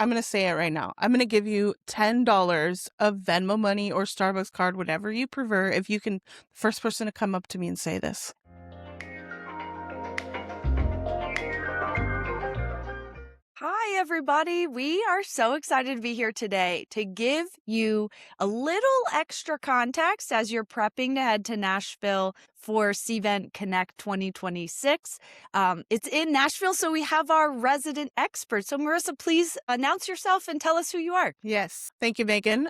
I'm going to say it right now. I'm going to give you $10 of Venmo money or Starbucks card, whatever you prefer, if you can, first person to come up to me and say this. Hi, everybody. We are so excited to be here today to give you a little extra context as you're prepping to head to Nashville for Cvent Connect 2026. It's in Nashville, so we have our resident expert. So, Marisa, please announce yourself and tell us who you are. Yes. Thank you, Megan.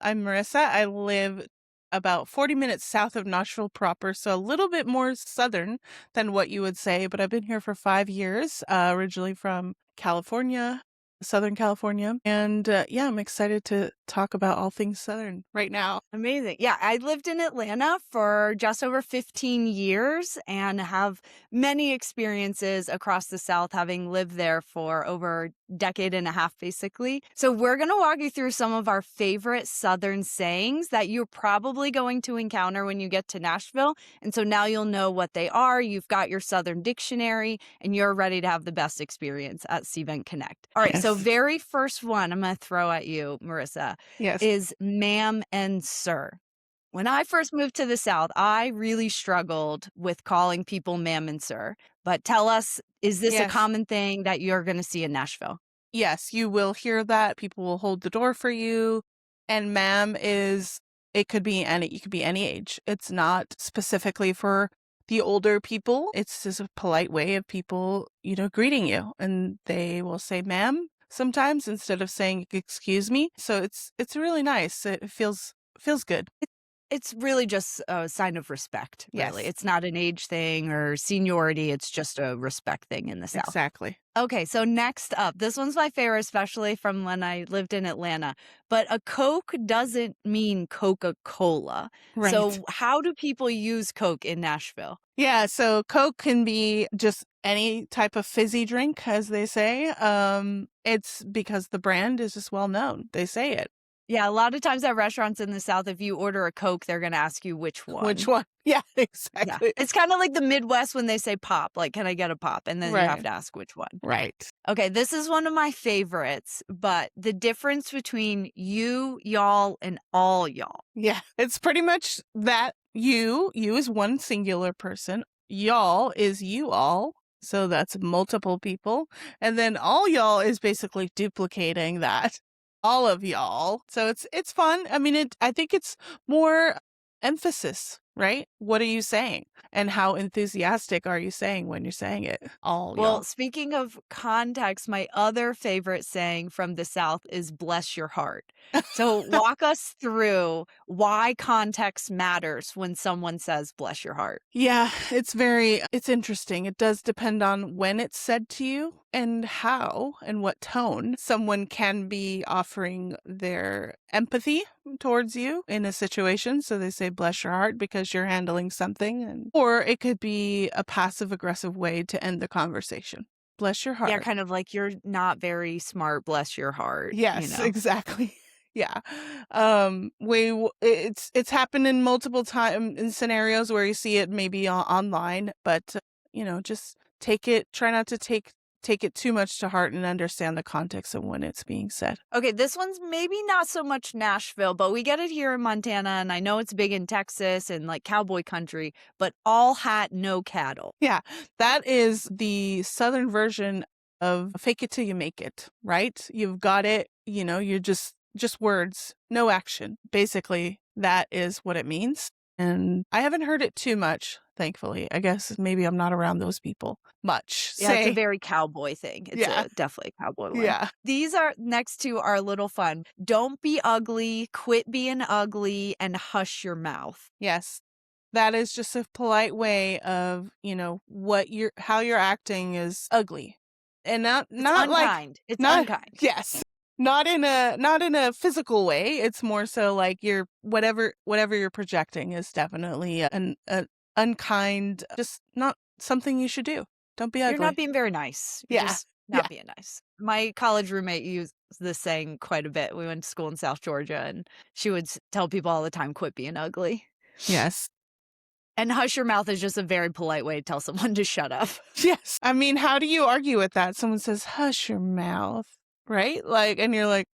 I'm Marisa. I live about 40 minutes south of Nashville proper, so a little bit more southern than what you would say, but I've been here for 5 years, originally from California, Southern California. And yeah, I'm excited to talk about all things Southern right now. Amazing. Yeah, I lived in Atlanta for just over 15 years and have many experiences across the South, having lived there for over a decade and a half, basically. So we're going to walk you through some of our favorite Southern sayings that you're probably going to encounter when you get to Nashville. And so now you'll know what they are. You've got your Southern dictionary and you're ready to have the best experience at Cvent Connect. All right. So Yes. very first one I'm going to throw at you, Marisa, Yes. is ma'am and sir. When I first moved to the South, I really struggled with calling people ma'am and sir. But tell us, is this a Yes. common thing that you're going to see in Nashville? Yes, you will hear that. People will hold the door for you. And ma'am it could be you could be any age. It's not specifically for the older people. It's just a polite way of people, greeting you. And they will say ma'am sometimes instead of saying excuse me. So it's really nice. It feels good. It's really just a sign of respect, really. Yes. It's not an age thing or seniority. It's just a respect thing in the South. Exactly. Okay, so next up, this one's my favorite, especially from when I lived in Atlanta. But a Coke doesn't mean Coca-Cola. Right. So how do people use Coke in Nashville? Yeah, so Coke can be just any type of fizzy drink, as they say. It's because the brand is just well known. They say it. Yeah, a lot of times at restaurants in the South, if you order a Coke, they're going to ask you which one. Which one? Yeah, Yeah. exactly. It's kind of like the Midwest when they say pop, like, can I get a pop? And then you have Right. to ask which one. Right. Okay, this is one of my favorites, but the difference between you, y'all, and all y'all. Yeah, it's pretty much that you is one singular person. Y'all is you all. So that's multiple people. And then all y'all is basically duplicating that. All of y'all. So it's fun. I mean, I think it's more emphasis, right? What are you saying? And how enthusiastic are you saying when you're saying it? All Well, y'all. speaking of context, my other favorite saying from the South is bless your heart. So walk us through why context matters when someone says bless your heart. Yeah, it's interesting. It does depend on when it's said to you and how and what tone someone can be offering their empathy towards you in a situation. So they say, bless your heart because you're handling something. Or it could be a passive aggressive way to end the conversation. Bless your heart. Yeah, kind of like you're not very smart, bless your heart. Yes, exactly. Yeah. It's happened in multiple time in scenarios where you see it maybe online, but just try not to take it too much to heart and understand the context of when it's being said. Okay, this one's maybe not so much Nashville, but we get it here in Montana, and I know it's big in Texas and like cowboy country, but all hat, no cattle. Yeah, that is the Southern version of fake it till you make it, right? You've got it, you're just words, no action. Basically, that is what it means. And I haven't heard it too much, thankfully. I guess maybe I'm not around those people much. Yeah, it's a very cowboy thing. It's definitely a cowboy one. Yeah. These are next to are a little fun. Don't be ugly, quit being ugly, and hush your mouth. Yes. That is just a polite way of, how you're acting is ugly. And not unkind. Like it's unkind. Yes. Not in a physical way. It's more so like you're whatever you're projecting is definitely an unkind, just not something you should do. Don't be ugly. You're not being very nice. You're just not being nice. My college roommate used this saying quite a bit. We went to school in South Georgia, and she would tell people all the time, quit being ugly. Yes. And hush your mouth is just a very polite way to tell someone to shut up. Yes. I mean, how do you argue with that? Someone says, hush your mouth. right? Like, and you're like,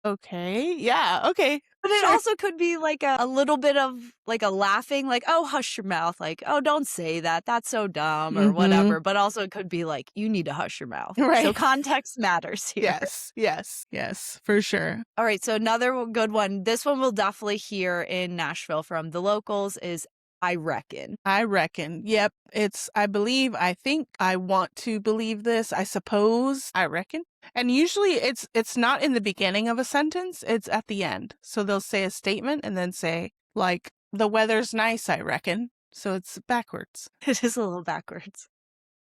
okay, yeah, okay, But it sure. also could be like a little bit of like a laughing, like, oh, hush your mouth. Like, oh, don't say that. That's so dumb or Mhm. whatever. But also it could be like, you need to hush your mouth. So Right. context matters here. Yes, yes, yes, for sure. All right. So another good one. This one we'll definitely hear in Nashville from the locals is I reckon. I reckon. Yep. I think, I want to believe this. I suppose, I reckon. And usually it's not in the beginning of a sentence, it's at the end. So they'll say a statement and then say, like, the weather's nice, I reckon. So it's backwards. It is a little backwards.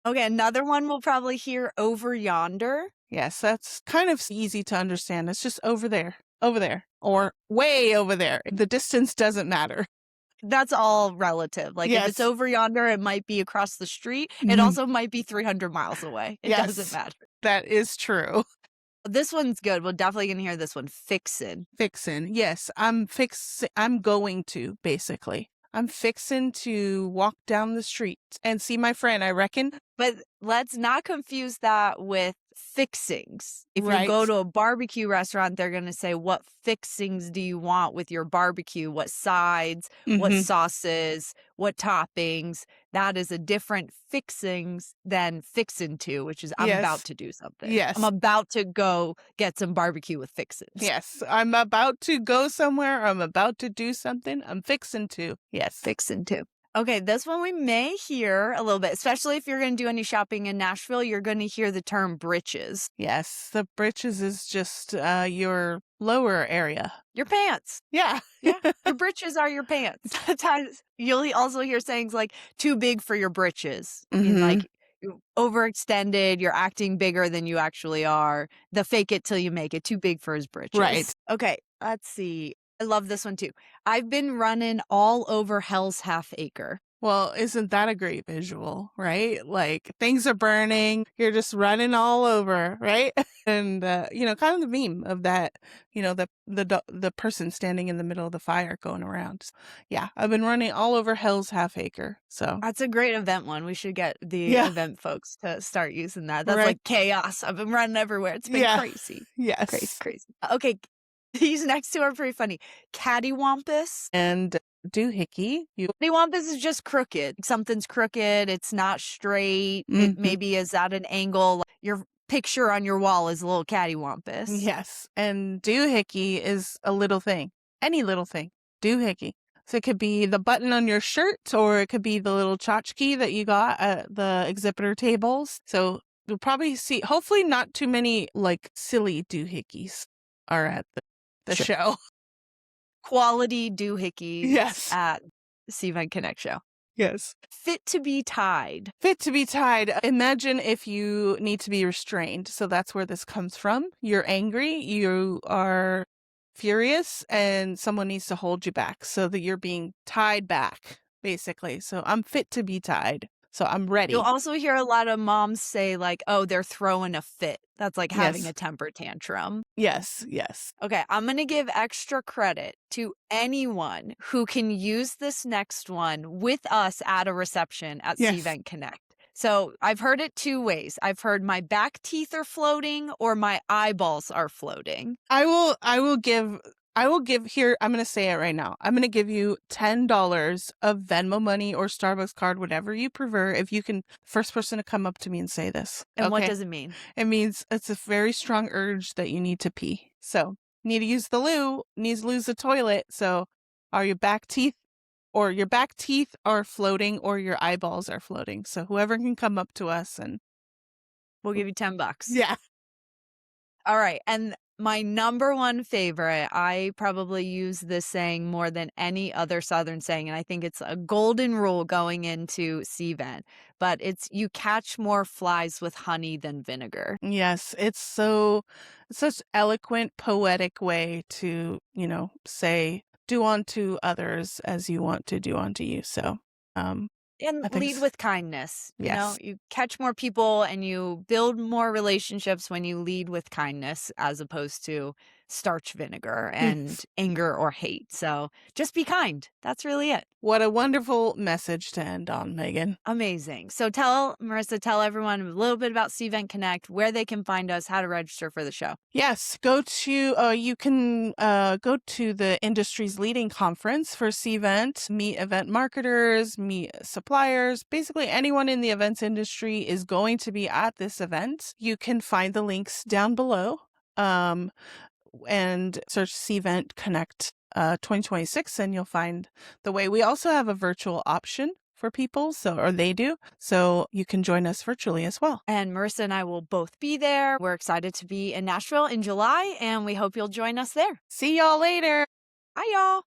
Okay. Another one we'll probably hear over yonder. Yes, that's kind of easy to understand. It's just over there, or way over there. The distance doesn't matter. That's all relative. Like if it's Yes. over yonder, it might be across the street. It Mhm. also might be 300 miles away. It doesn't Yes, matter. that is true. This one's good. We're definitely gonna hear this one. Fixin'. Fixin'. Yes, I'm going to, basically. I'm fixin' to walk down the street and see my friend, I reckon. But let's not confuse that with fixings. If you go Right. to a barbecue restaurant, they're going to say, what fixings do you want with your barbecue? What sides, what Mhm. sauces, what toppings? That is a different fixings than fixin' to, which is I'm about Yes. to do something. I'm Yes. about to go get some barbecue with fixins. Yes. I'm about to go somewhere. I'm about to do something. I'm fixin' to. Yes. Fixin' to. Okay, this one we may hear a little bit, especially if you're going to do any shopping in Nashville, you're going to hear the term britches. Yes. The britches is just your lower area. Your pants. Yeah. Yeah, your britches are your pants. Sometimes you'll also hear sayings like too big for your britches. I mean, Mhm. like you overextended, you're acting bigger than you actually are. The fake it till you make it, too big for his britches. Right. Okay, let's see. I love this one too. I've been running all over Hell's Half Acre. Well, isn't that a great visual, right? Like things are burning, you're just running all over, right? And kind of the meme of that, the person standing in the middle of the fire going around. Yeah, I've been running all over Hell's Half Acre. So That's a great event one. We should get the yeah, event folks to start using that. That's right. like chaos. I've been running everywhere. It's been Yeah. crazy. Yes. Crazy, crazy. Okay, these next two are pretty funny. Cattywampus. And doohickey. Cattywampus is just crooked. Something's crooked. It's not straight. It Mhm. maybe is at an angle. Your picture on your wall is a little cattywampus. Yes. And doohickey is a little thing. Any little thing. Doohickey. So it could be the button on your shirt, or it could be the little tchotchke that you got at the exhibitor tables. So you'll probably see, hopefully not too many like silly doohickeys are at the Sure. show. Quality doohickeys Yes. at Cvent Connect show. Yes. Fit to be tied. Fit to be tied. Imagine if you need to be restrained. So that's where this comes from. You're angry, you are furious, and someone needs to hold you back so that you're being tied back, basically. So I'm fit to be tied. So I'm ready. You'll also hear a lot of moms say like, oh, they're throwing a fit. That's like having Yes. a temper tantrum. Yes, yes. Okay, I'm going to give extra credit to anyone who can use this next one with us at a reception at Yes. Cvent Connect. So I've heard it two ways. I've heard my back teeth are floating or my eyeballs are floating. I will give here, I'm going to say it right now. I'm going to give you $10 of Venmo money or Starbucks card, whatever you prefer, if you can, first person to come up to me and say this. And what okay? does it mean? It means it's a very strong urge that you need to pee. So, need to use the loo, needs to use the toilet. So, are your back teeth are floating or your eyeballs are floating. So, whoever can come up to us and We'll give you $10. yeah. All right. And my number one favorite, I probably use this saying more than any other Southern saying, and I think it's a golden rule going into Cvent, but it's you catch more flies with honey than vinegar. Yes, it's such eloquent, poetic way to, say, do unto others as you want to do unto you. So, And I think lead with kindness. You know, yes. you catch more people and you build more relationships when you lead with kindness as opposed to starch vinegar and Yes. anger or hate. So just be kind. That's really it. What a wonderful message to end on, Megan. Amazing. So Marissa, tell everyone a little bit about Cvent Connect, where they can find us, how to register for the show. Yes, you can go to the industry's leading conference for Cvent, meet event marketers, meet suppliers. Basically, anyone in the events industry is going to be at this event. You can find the links down below. And search Cvent Connect 2026 and you'll find the way. We also have a virtual option for people, or they do, so you can join us virtually as well. And Marissa and I will both be there. We're excited to be in Nashville in July, and we hope you'll join us there. See y'all later. Bye, y'all.